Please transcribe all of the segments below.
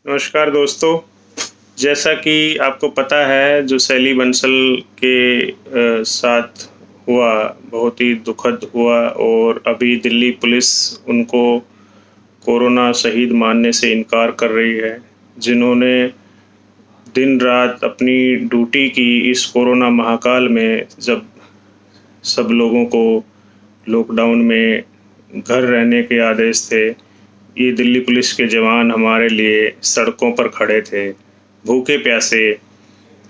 नमस्कार दोस्तों। जैसा कि आपको पता है जो शैली बंसल के साथ हुआ, बहुत ही दुखद हुआ और अभी दिल्ली पुलिस उनको कोरोना शहीद मानने से इनकार कर रही है। जिन्होंने दिन-रात अपनी ड्यूटी की इस कोरोना महाकाल में, जब सब लोगों को लॉकडाउन में घर रहने के आदेश थे, ये दिल्ली पुलिस के जवान हमारे लिए सड़कों पर खड़े थे, भूखे प्यासे।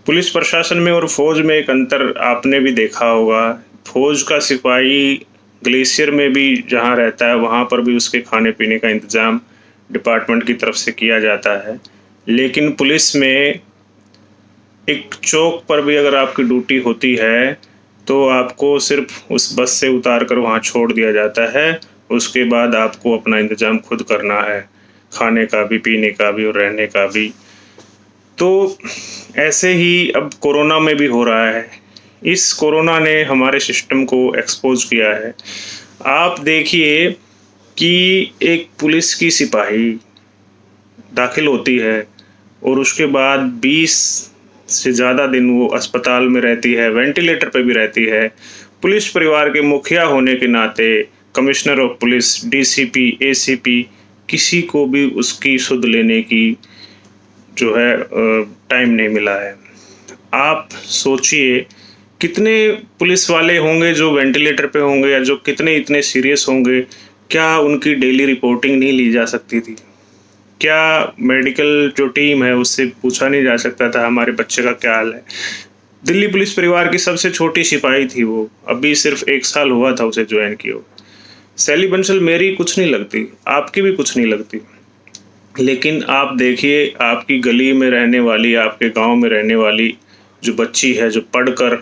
पुलिस प्रशासन में और फ़ौज में एक अंतर आपने भी देखा होगा। फ़ौज का सिपाही ग्लेशियर में भी जहाँ रहता है, वहाँ पर भी उसके खाने-पीने का इंतज़ाम डिपार्टमेंट की तरफ से किया जाता है। लेकिन पुलिस में एक चौक पर भी अगर आपकी ड्यूटी होती है, तो आपको सिर्फ़ उस बस से उतार कर वहाँ छोड़ दिया जाता है। उसके बाद आपको अपना इंतज़ाम खुद करना है, खाने का भी, पीने का भी और रहने का भी। तो ऐसे ही अब कोरोना में भी हो रहा है। इस कोरोना ने हमारे सिस्टम को एक्सपोज़ किया है। आप देखिए कि एक पुलिस की सिपाही दाखिल होती है और उसके बाद 20 से ज़्यादा दिन वो अस्पताल में रहती है, वेंटिलेटर पे भी रहती है। पुलिस परिवार के मुखिया होने के नाते commissioner of police, DCP, ACP किसी को भी उसकी सुध लेने की जो है टाइम नहीं मिला है। आप सोचिए कितने पुलिस वाले होंगे जो वेंटिलेटर पे होंगे या जो कितने इतने सीरियस होंगे, क्या उनकी डेली रिपोर्टिंग नहीं ली जा सकती थी? क्या मेडिकल जो टीम है उससे पूछा नहीं जा सकता था हमारे बच्चे का क्या हाल है? दिल्ली पुलिस परिवार की सबसे छोटी सिपाही थी वो, अभी सिर्फ़ 1 साल हुआ था उसे जॉइन किए हुए। शैली बंसल मेरी कुछ नहीं लगती, आपकी भी कुछ नहीं लगती। लेकिन आप देखिए आपकी गली में रहने वाली, आपके गाँव में रहने वाली जो बच्ची है, जो पढ़कर,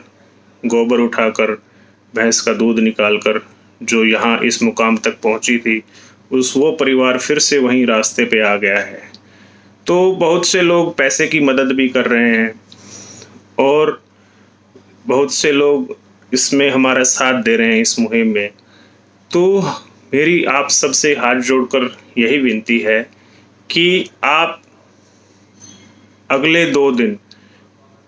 गोबर उठाकर, भैंस का दूध निकाल कर जो यहाँ इस मुकाम तक पहुँची थी, वो परिवार फिर से वहीं रास्ते पे आ गया है। तो बहुत से लोग पैसे की मदद भी कर रहे हैं और बहुत से लोग इसमें हमारा साथ दे रहे हैं इस मुहिम में। तो मेरी आप सबसे हाथ जोड़कर यही विनती है कि आप अगले 2 दिन,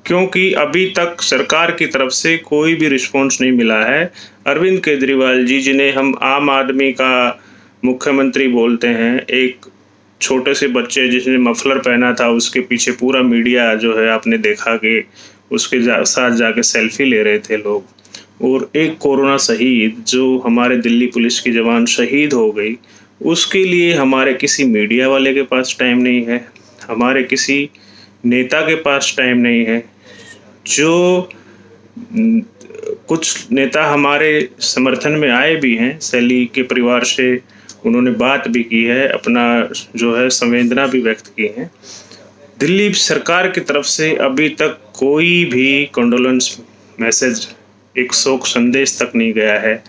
क्योंकि अभी तक सरकार की तरफ से कोई भी रिस्पॉन्स नहीं मिला है। अरविंद केजरीवाल जी, जिन्हें हम आम आदमी का मुख्यमंत्री बोलते हैं, एक छोटे से बच्चे जिसने मफलर पहना था, उसके पीछे पूरा मीडिया जो है आपने देखा कि उसके साथ जाके सेल्फी ले रहे थे लोग। और एक कोरोना शहीद जो हमारे दिल्ली पुलिस की जवान शहीद हो गई, उसके लिए हमारे किसी मीडिया वाले के पास टाइम नहीं है, हमारे किसी नेता के पास टाइम नहीं है। जो कुछ नेता हमारे समर्थन में आए भी हैं, शैली के परिवार से उन्होंने बात भी की है, अपना जो है संवेदना भी व्यक्त की है। दिल्ली सरकार की तरफ से अभी तक कोई भी कंडोलेंस मैसेज, एक शोक संदेश तक नहीं गया है।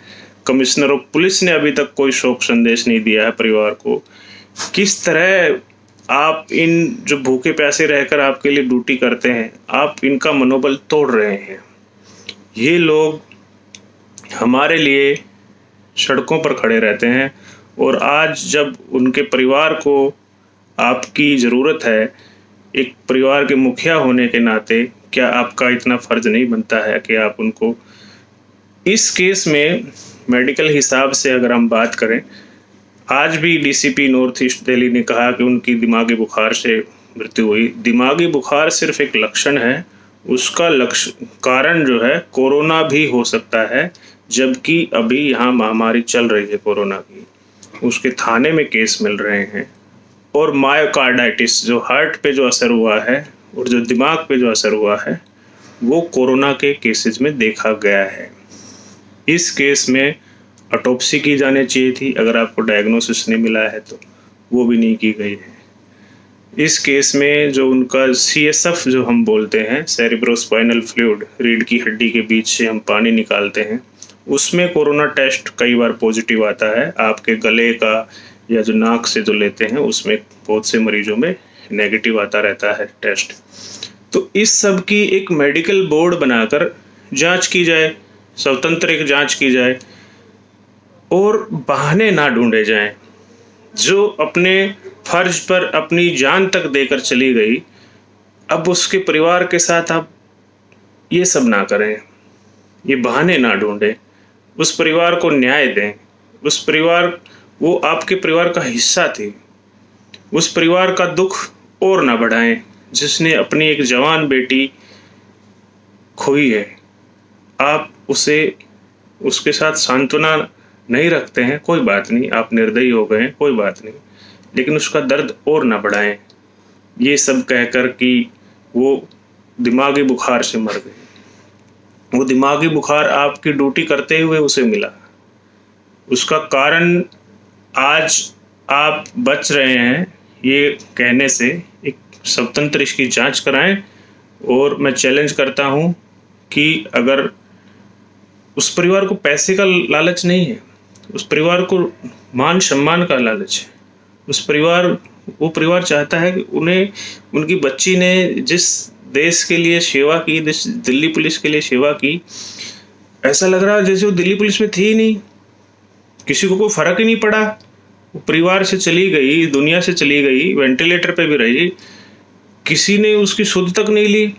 कमिश्नर ऑफ पुलिस ने अभी तक कोई शोक संदेश नहीं दिया है परिवार को। किस तरह आप इन जो भूखे प्यासे रहकर आपके लिए ड्यूटी करते हैं, आप इनका मनोबल तोड़ रहे हैं। ये लोग हमारे लिए सड़कों पर खड़े रहते हैं और आज जब उनके परिवार को आपकी ज़रूरत है, एक परिवार के मुखिया होने के नाते क्या आपका इतना फ़र्ज़ नहीं बनता है कि आप उनको इस केस में मेडिकल हिसाब से अगर हम बात करें, आज भी डीसीपी नॉर्थ ईस्ट दिल्ली ने कहा कि उनकी दिमागी बुखार से मृत्यु हुई। दिमागी बुखार सिर्फ एक लक्षण है, उसका कारण जो है कोरोना भी हो सकता है, जबकि अभी यहाँ महामारी चल रही है कोरोना की। उसके थाने में केस मिल रहे हैं। और मायोकार्डाइटिस, जो हार्ट पे जो असर हुआ है और जो दिमाग पे जो असर हुआ है, वो कोरोना के केसेस में देखा गया है। इस केस में ऑटोप्सी की जानी चाहिए थी, अगर आपको डायग्नोसिस नहीं मिला है तो, वो भी नहीं की गई है। इस केस में जो उनका सीएसएफ जो हम बोलते हैं, सेरेब्रोस्पाइनल फ्लूइड, रीढ़ की हड्डी के बीच से हम पानी निकालते हैं, उसमें कोरोना टेस्ट कई बार पॉजिटिव आता है। आपके गले का या जो नाक से जो लेते हैं, उसमें बहुत से मरीजों में नेगेटिव आता रहता है टेस्ट। तो इस सब की एक मेडिकल बोर्ड बनाकर जांच की जाए, स्वतंत्र एक जांच की जाए और बहाने ना ढूंढे जाएं। जो अपने फर्ज पर अपनी जान तक देकर चली गई, अब उसके परिवार के साथ आप ये सब ना करें, ये बहाने ना ढूंढें, उस परिवार को न्याय दें। वो आपके परिवार का हिस्सा थी, उस परिवार का दुख और ना बढ़ाएं जिसने अपनी एक जवान बेटी खोई है। आप उसके साथ सांत्वना नहीं रखते हैं, कोई बात नहीं, आप निर्दयी हो गए हैं, कोई बात नहीं, लेकिन उसका दर्द और ना बढ़ाएं ये सब कहकर कि वो दिमागी बुखार से मर गई। वो दिमागी बुखार आपकी ड्यूटी करते हुए उसे मिला। उसका कारण आज आप बच रहे हैं ये कहने से, एक स्वतंत्र इसकी जांच कराएं। और मैं चैलेंज करता हूं कि अगर उस परिवार को पैसे का लालच नहीं है, उस परिवार को मान सम्मान का लालच है, वो परिवार चाहता है कि उन्हें उनकी बच्ची ने जिस देश के लिए सेवा की, जिस दिल्ली पुलिस के लिए सेवा की, ऐसा लग रहा है जैसे वो दिल्ली पुलिस में थी ही नहीं, किसी को कोई फर्क ही नहीं पड़ा। वो परिवार से चली गई, दुनिया से चली गई, वेंटिलेटर पे भी रही, किसी ने उसकी सुध तक नहीं ली।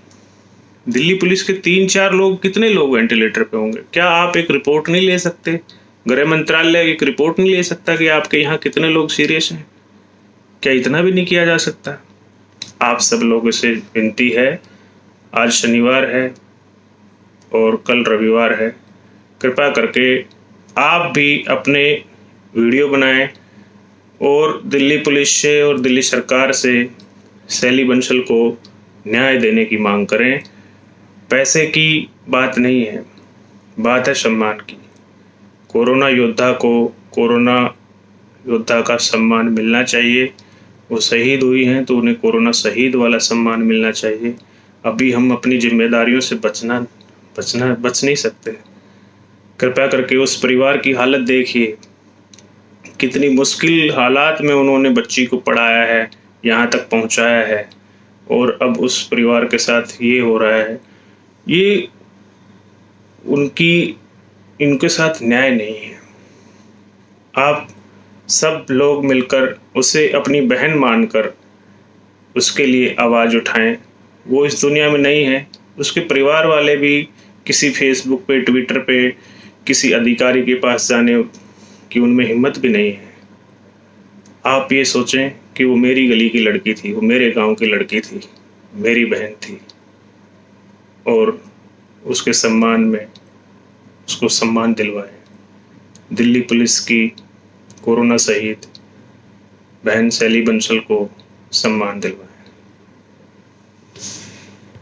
दिल्ली पुलिस के 3-4 लोग, कितने लोग वेंटिलेटर पे होंगे? क्या आप एक रिपोर्ट नहीं ले सकते? गृह मंत्रालय एक रिपोर्ट नहीं ले सकता कि आपके यहाँ कितने लोग सीरियस हैं? क्या इतना भी नहीं किया जा सकता? आप सब लोगों से विनती है, आज शनिवार है और कल रविवार है, कृपया करके आप भी अपने वीडियो बनाएं और दिल्ली पुलिस से और दिल्ली सरकार से शैली बंसल को न्याय देने की मांग करें। पैसे की बात नहीं है, बात है सम्मान की। कोरोना योद्धा का सम्मान मिलना चाहिए। वो शहीद हुई हैं तो उन्हें कोरोना शहीद वाला सम्मान मिलना चाहिए। अभी हम अपनी जिम्मेदारियों से बच नहीं सकते। कृपया करके उस परिवार की हालत देखिए, कितनी मुश्किल हालात में उन्होंने बच्ची को पढ़ाया है, यहाँ तक पहुँचाया है, और अब उस परिवार के साथ ये हो रहा है। ये इनके साथ न्याय नहीं है। आप सब लोग मिलकर उसे अपनी बहन मानकर उसके लिए आवाज़ उठाएं। वो इस दुनिया में नहीं है, उसके परिवार वाले भी किसी फेसबुक पे, ट्विटर पे किसी अधिकारी के पास जाने की उनमें हिम्मत भी नहीं है। आप ये सोचें कि वो मेरी गली की लड़की थी, वो मेरे गांव की लड़की थी, मेरी बहन थी, और उसके सम्मान में उसको सम्मान दिलवाएं। दिल्ली पुलिस की कोरोना शहीद बहन शैली बंसल को सम्मान दिलवाएं।